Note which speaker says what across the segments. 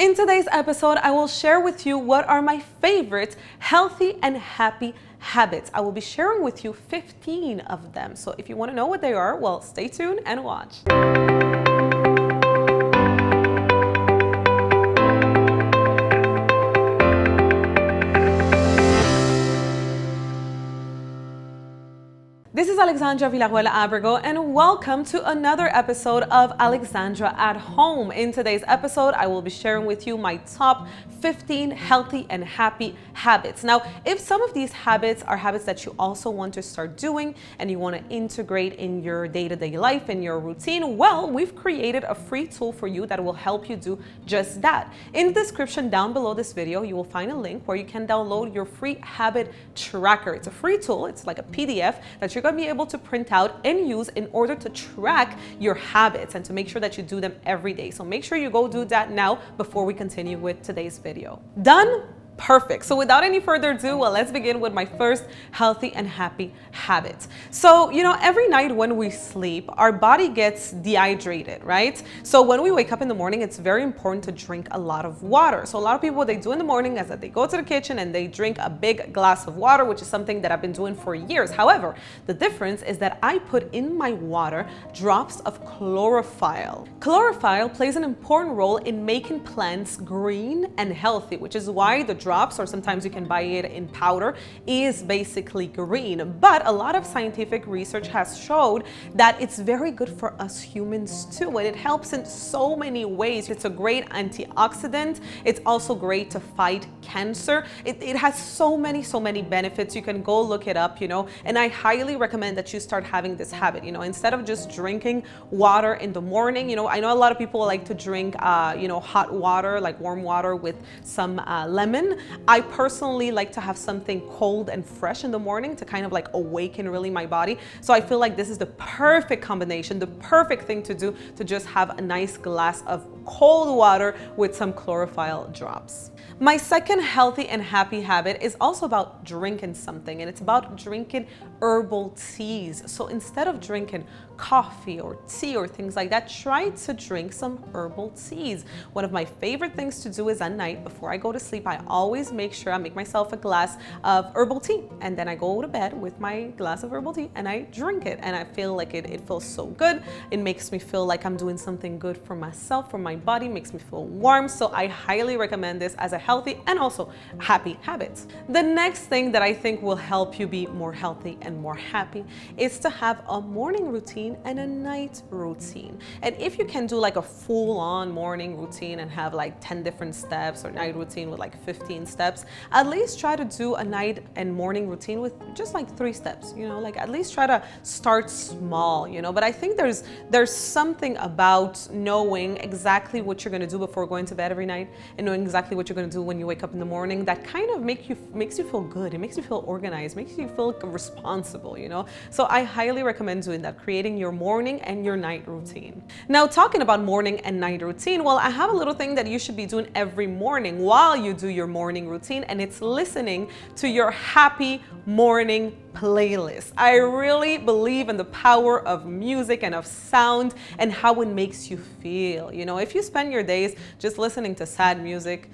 Speaker 1: In today's episode, I will share with you what are my favorite healthy and happy habits. I will be sharing with you 15 of them. So if you want to know what they are, well, stay tuned and watch. This is Alexandra Villarroel Abrego, and welcome to another episode of Alexandra at Home. In today's episode, I will be sharing with you my top 15 healthy and happy habits. Now, if some of these habits are habits that you also want to start doing and you want to integrate in your day-to-day life, in your routine, well, we've created a free tool for you that will help you do just that. In the description down below this video, you will find a link where you can download your free habit tracker. It's a free tool. It's like a PDF that you're going to be able to print out and use in order to track your habits and to make sure that you do them every day. So make sure you go do that now before we continue with today's video. Done? Perfect. So without any further ado, well, let's begin with my first healthy and happy habit. So, every night when we sleep, our body gets dehydrated, right? So when we wake up in the morning, it's very important to drink a lot of water. So a lot of people, what they do in the morning is that they go to the kitchen and they drink a big glass of water, which is something that I've been doing for years. However, the difference is that I put in my water drops of chlorophyll. Chlorophyll plays an important role in making plants green and healthy, which is why the drops, or sometimes you can buy it in powder, is basically green. But a lot of scientific research has showed that it's very good for us humans too, and it helps in so many ways. It's a great antioxidant. It's also great to fight cancer. It has so many benefits. You can go look it up, and I highly recommend that you start having this habit. Instead of just drinking water in the morning, I know a lot of people like to drink hot water, like warm water with some lemon. I personally like to have something cold and fresh in the morning to kind of like awaken really my body. So I feel like this is the perfect combination, the perfect thing to do, to just have a nice glass of cold water with some chlorophyll drops. My second healthy and happy habit is also about drinking something, and it's about drinking herbal teas. So instead of drinking coffee or tea or things like that, try to drink some herbal teas. One of my favorite things to do is at night before I go to sleep, I always make sure I make myself a glass of herbal tea, and then I go to bed with my glass of herbal tea and I drink it, and I feel like it feels so good. It makes me feel like I'm doing something good for myself, for my body, makes me feel warm. So I highly recommend this as a healthy and also happy habit. The next thing that I think will help you be more healthy and more happy is to have a morning routine and a night routine. And if you can do like a full-on morning routine and have like 10 different steps, or night routine with like 15 steps, at least try to do a night and morning routine with just like 3 steps, like at least try to start small, but I think there's something about knowing exactly what you're going to do before going to bed every night and knowing exactly what you're going to do when you wake up in the morning that kind of makes you feel good. It makes you feel organized, makes you feel responsible, So I highly recommend doing that, creating your morning and your night routine. Now, talking about morning and night routine, well, I have a little thing that you should be doing every morning while you do your morning routine, and it's listening to your happy morning playlist. I really believe in the power of music and of sound and how it makes you feel. If you spend your days just listening to sad music,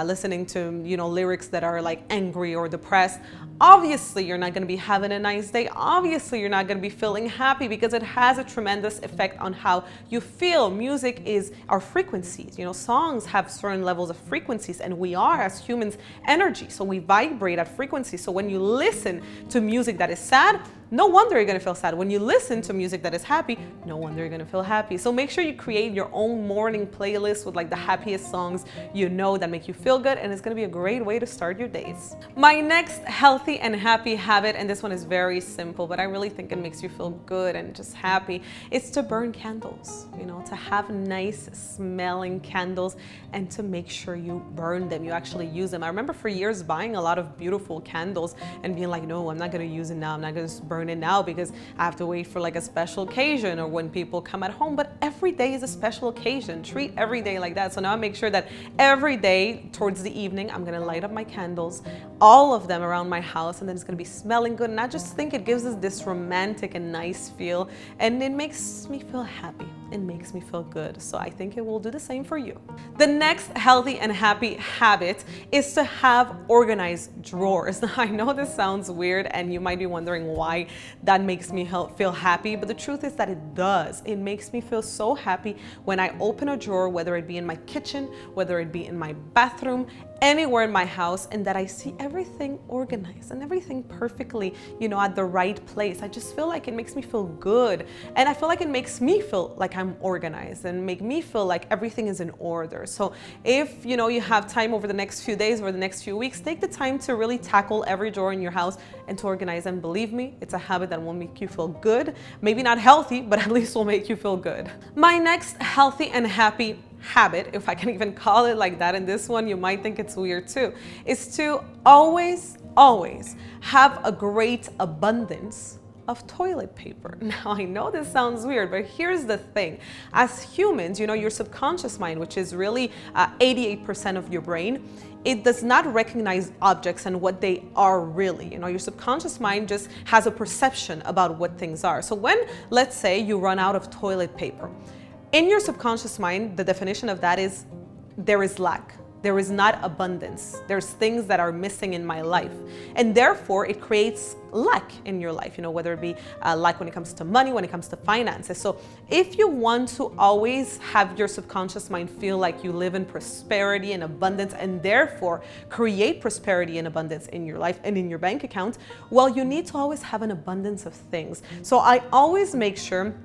Speaker 1: listening to lyrics that are like angry or depressed, obviously you're not going to be having a nice day. Obviously you're not going to be feeling happy, because it has a tremendous effect on how you feel. Music is our frequencies. Songs have certain levels of frequencies, and we are, as humans, energy, so we vibrate at frequencies. So when you listen to music that is sad, no wonder you're going to feel sad. When you listen to music that is happy, no wonder you're going to feel happy. So make sure you create your own morning playlist with like the happiest songs that make you feel good, and it's going to be a great way to start your days. My next healthy and happy habit, and this one is very simple, but I really think it makes you feel good and just happy, is to burn candles, to have nice smelling candles and to make sure you burn them, you actually use them. I remember for years buying a lot of beautiful candles and being like, no, I'm not going to use it now. I'm not going to burn it now because I have to wait for like a special occasion or when people come at home. But every day is a special occasion. Treat every day like that. So now I make sure that every day towards the evening, I'm going to light up my candles, all of them around my house, and then it's going to be smelling good. And I just think it gives us this romantic and nice feel, and it makes me feel happy. it makes me feel good. So I think it will do the same for you. The next healthy and happy habit is to have organized drawers. Now, I know this sounds weird and you might be wondering why that makes me feel happy, but the truth is that it does. It makes me feel so happy when I open a drawer, whether it be in my kitchen, whether it be in my bathroom, anywhere in my house, and that I see everything organized and everything perfectly, at the right place. I just feel like it makes me feel good. And I feel like it makes me feel like I'm organized and make me feel like everything is in order. So if, you have time over the next few days or the next few weeks, take the time to really tackle every drawer in your house and to organize them. Believe me, it's a habit that will make you feel good. Maybe not healthy, but at least will make you feel good. My next healthy and happy habit, if I can even call it like that, and this one you might think it's weird too, is to always have a great abundance of toilet paper. Now, I know this sounds weird, but here's the thing. As humans, your subconscious mind, which is really 88% of your brain, it does not recognize objects and what they are really. Your subconscious mind just has a perception about what things are. So when, let's say, you run out of toilet paper, in your subconscious mind, the definition of that is there is lack. There is not abundance. There's things that are missing in my life. And therefore, it creates lack in your life, whether it be lack when it comes to money, when it comes to finances. So if you want to always have your subconscious mind feel like you live in prosperity and abundance, and therefore create prosperity and abundance in your life and in your bank account, well, you need to always have an abundance of things. So I always make sure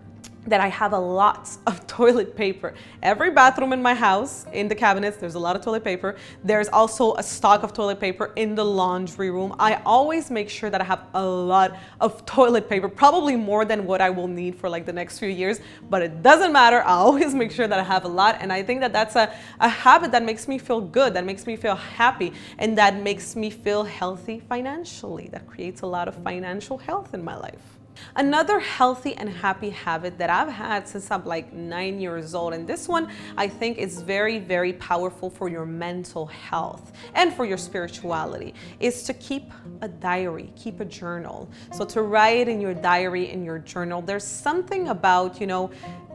Speaker 1: that I have a lot of toilet paper. Every bathroom in my house, in the cabinets, there's a lot of toilet paper. There's also a stock of toilet paper in the laundry room. I always make sure that I have a lot of toilet paper, probably more than what I will need for like the next few years, but it doesn't matter. I always make sure that I have a lot. And I think that that's a habit that makes me feel good, that makes me feel happy, and that makes me feel healthy financially. That creates a lot of financial health in my life. Another healthy and happy habit that I've had since I'm like 9 years old, and this one I think is very, very powerful for your mental health and for your spirituality, is to keep a diary, keep a journal. So to write in your diary, in your journal, there's something about,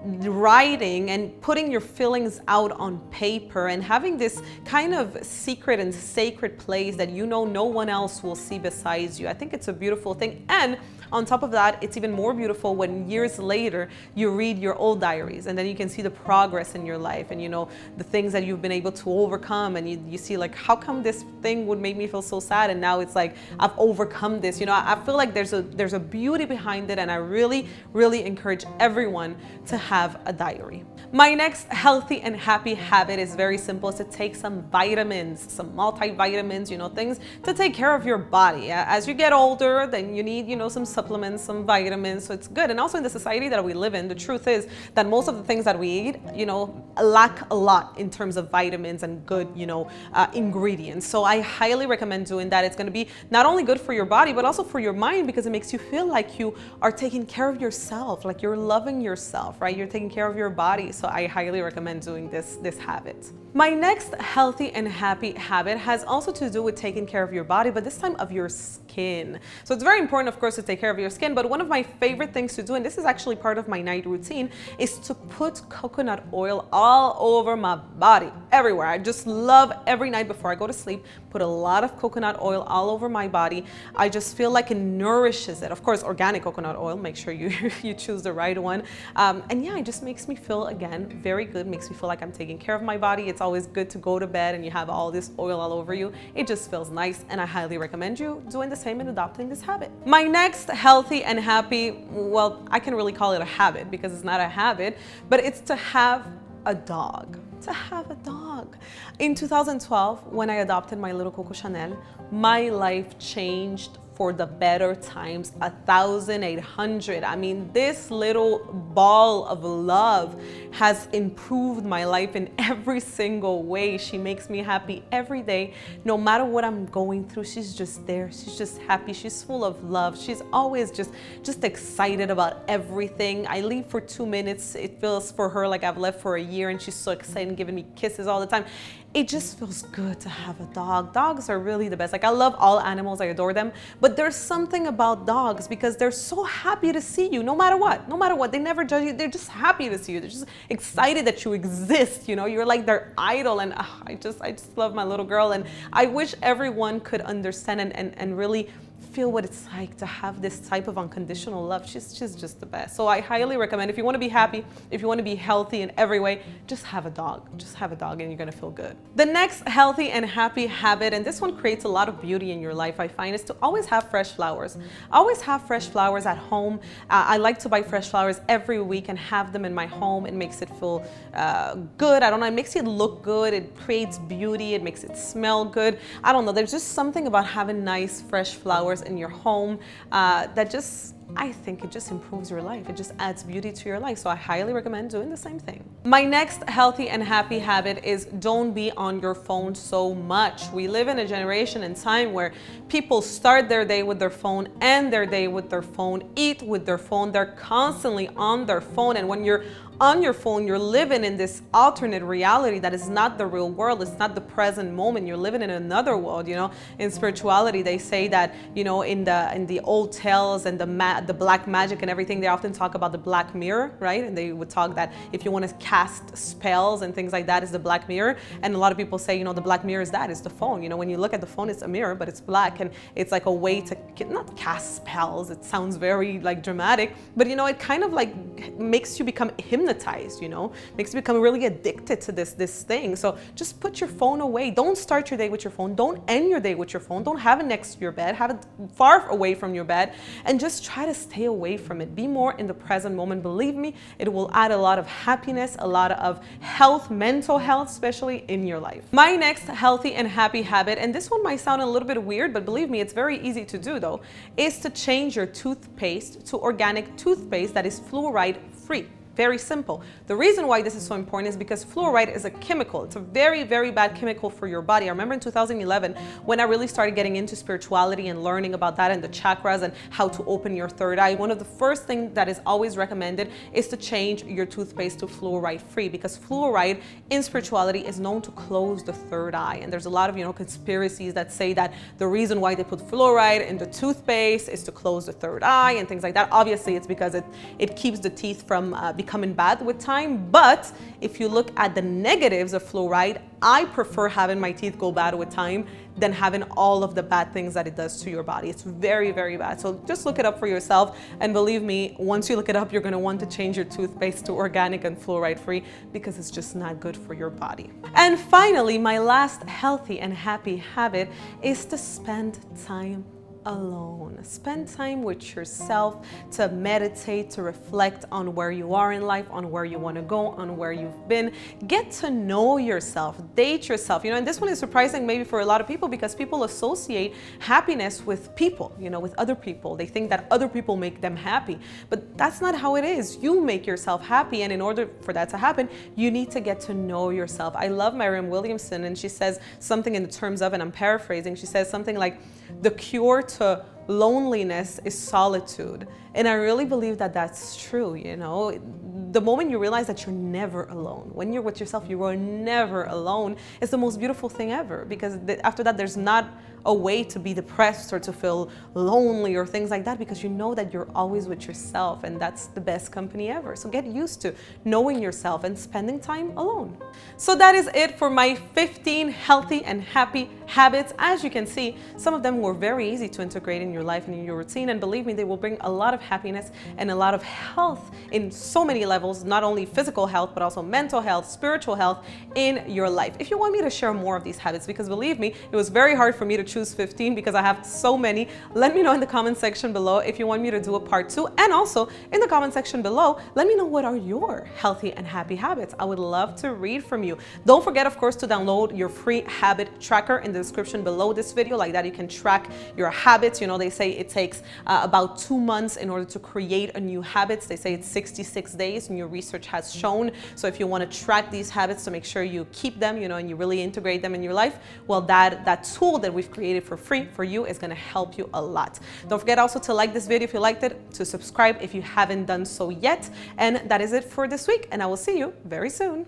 Speaker 1: writing and putting your feelings out on paper and having this kind of secret and sacred place that no one else will see besides you. I think it's a beautiful thing. And on top of that, it's even more beautiful when years later you read your old diaries, and then you can see the progress in your life and the things that you've been able to overcome, and you see like, how come this thing would make me feel so sad, and now it's like I've overcome this. I feel like there's a beauty behind it, and I really encourage everyone to have a diary. My next healthy and happy habit is very simple. It's to take some vitamins, some multivitamins, things to take care of your body. As you get older, then you need, some supplements, some vitamins, so it's good. And also in the society that we live in, the truth is that most of the things that we eat, lack a lot in terms of vitamins and good, ingredients. So I highly recommend doing that. It's going to be not only good for your body, but also for your mind, because it makes you feel like you are taking care of yourself, like you're loving yourself, right? You're taking care of your body. So I highly recommend doing this habit. My next healthy and happy habit has also to do with taking care of your body, but this time of your skin. So it's very important, of course, to take care of your skin, but one of my favorite things to do, and this is actually part of my night routine, is to put coconut oil all over my body, everywhere. I just love every night before I go to sleep, put a lot of coconut oil all over my body. I just feel like it nourishes it. Of course, organic coconut oil, make sure you choose the right one. And yeah, it just makes me feel, again, very good, makes me feel like I'm taking care of my body. It's always good to go to bed and you have all this oil all over you. It just feels nice, and I highly recommend you doing the same and adopting this habit. My next healthy and happy, well, I can really call it a habit because it's not a habit, but it's to have a dog. To have a dog. In 2012, when I adopted my little Coco Chanel, my life changed for the better times 1,800. I mean, this little ball of love has improved my life in every single way. She makes me happy every day. No matter what I'm going through, she's just there. She's just happy. She's full of love. She's always just excited about everything. I leave for 2 minutes. It feels for her like I've left for a year, and she's so excited and giving me kisses all the time. it just feels good to have a dog. Dogs are really the best. Like, I love all animals, I adore them, but there's something about dogs because they're so happy to see you no matter what. No matter what, they never judge you. They're just happy to see you. They're just excited that you exist. You know, you're like their idol. And I just love my little girl. And I wish everyone could understand and really feel what it's like to have this type of unconditional love. She's just the best. So I highly recommend, if you want to be happy, if you want to be healthy in every way, just have a dog. Just have a dog and you're going to feel good. The next healthy and happy habit, and this one creates a lot of beauty in your life, I find, is to always have fresh flowers. Always have fresh flowers at home. I like to buy fresh flowers every week and have them in my home. It makes it feel good. I don't know. It makes it look good. It creates beauty. It makes it smell good. I don't know. There's just something about having nice, fresh flowers in your home that just, I think it just improves your life. It just adds beauty to your life. So I highly recommend doing the same thing. My next healthy and happy habit is don't be on your phone so much. We live in a generation and time where people start their day with their phone, end their day with their phone, eat with their phone. They're constantly on their phone. And when you're on your phone, you're living in this alternate reality that is not the real world. It's not the present moment. You're living in another world. You know, in spirituality, they say that, you know, in the old tales and the black magic and everything, they often talk about the black mirror, right? And they would talk that if you want to cast spells and things like that, is the black mirror. And a lot of people say, you know, the black mirror is that, is the phone. You know, when you look at the phone, it's a mirror, but it's black, and it's like a way to not cast spells. It sounds very like dramatic, but you know, it kind of like makes you become hypnotized, you know, makes you become really addicted to this thing. So just put your phone away. Don't start your day with your phone. Don't end your day with your phone. Don't have it next to your bed. Have it far away from your bed, and just try to stay away from it. Be more in the present moment. Believe me, it will add a lot of happiness, a lot of health, mental health, especially in your life. My next healthy and happy habit, and this one might sound a little bit weird, but believe me, it's very easy to do though, is to change your toothpaste to organic toothpaste that is fluoride-free. Very simple. The reason why this is so important is because fluoride is a chemical. It's a very, very bad chemical for your body. I remember in 2011 when I really started getting into spirituality and learning about that and the chakras and how to open your third eye. One of the first things that is always recommended is to change your toothpaste to fluoride-free, because fluoride in spirituality is known to close the third eye. And there's a lot of, you know, conspiracies that say that the reason why they put fluoride in the toothpaste is to close the third eye and things like that. Obviously, it's because it keeps the teeth from becoming bad with time. But if you look at the negatives of fluoride, I prefer having my teeth go bad with time than having all of the bad things that it does to your body. It's very, very bad. So just look it up for yourself. And believe me, once you look it up, you're going to want to change your toothpaste to organic and fluoride-free, because it's just not good for your body. And finally, my last healthy and happy habit is to spend time alone. Spend time with yourself, to meditate, to reflect on where you are in life, on where you want to go, on where you've been. Get to know yourself, date yourself. You know, and this one is surprising maybe for a lot of people, because people associate happiness with people, you know, with other people. They think that other people make them happy, but that's not how it is. You make yourself happy, and in order for that to happen, you need to get to know yourself. I love Marianne Williamson, and she says something in the terms of, and I'm paraphrasing, she says something like, the cure to loneliness is solitude. And I really believe that that's true. You know, the moment you realize that you're never alone, when you're with yourself, you are never alone, it's the most beautiful thing ever, because after that, there's not a way to be depressed or to feel lonely or things like that, because you know that you're always with yourself, and that's the best company ever. So get used to knowing yourself and spending time alone. So that is it for my 15 healthy and happy habits. As you can see, some of them were very easy to integrate in your life and in your routine, and believe me, they will bring a lot of happiness and a lot of health in so many levels, not only physical health, but also mental health, spiritual health in your life. If you want me to share more of these habits, because believe me, it was very hard for me to choose 15 because I have so many, let me know in the comment section below if you want me to do a part 2. And also in the comment section below, let me know what are your healthy and happy habits. I would love to read from you. Don't forget, of course, to download your free habit tracker in the description below this video. Like that, you can track your habits. You know, they say it takes about 2 months in order to create a new habits. They say it's 66 days, and your research has shown. So if you want to track these habits to make sure you keep them, you know, and you really integrate them in your life, well, that tool that we've created for free for you is going to help you a lot. Don't forget also to like this video if you liked it, to subscribe if you haven't done so yet. And that is it for this week, and I will see you very soon.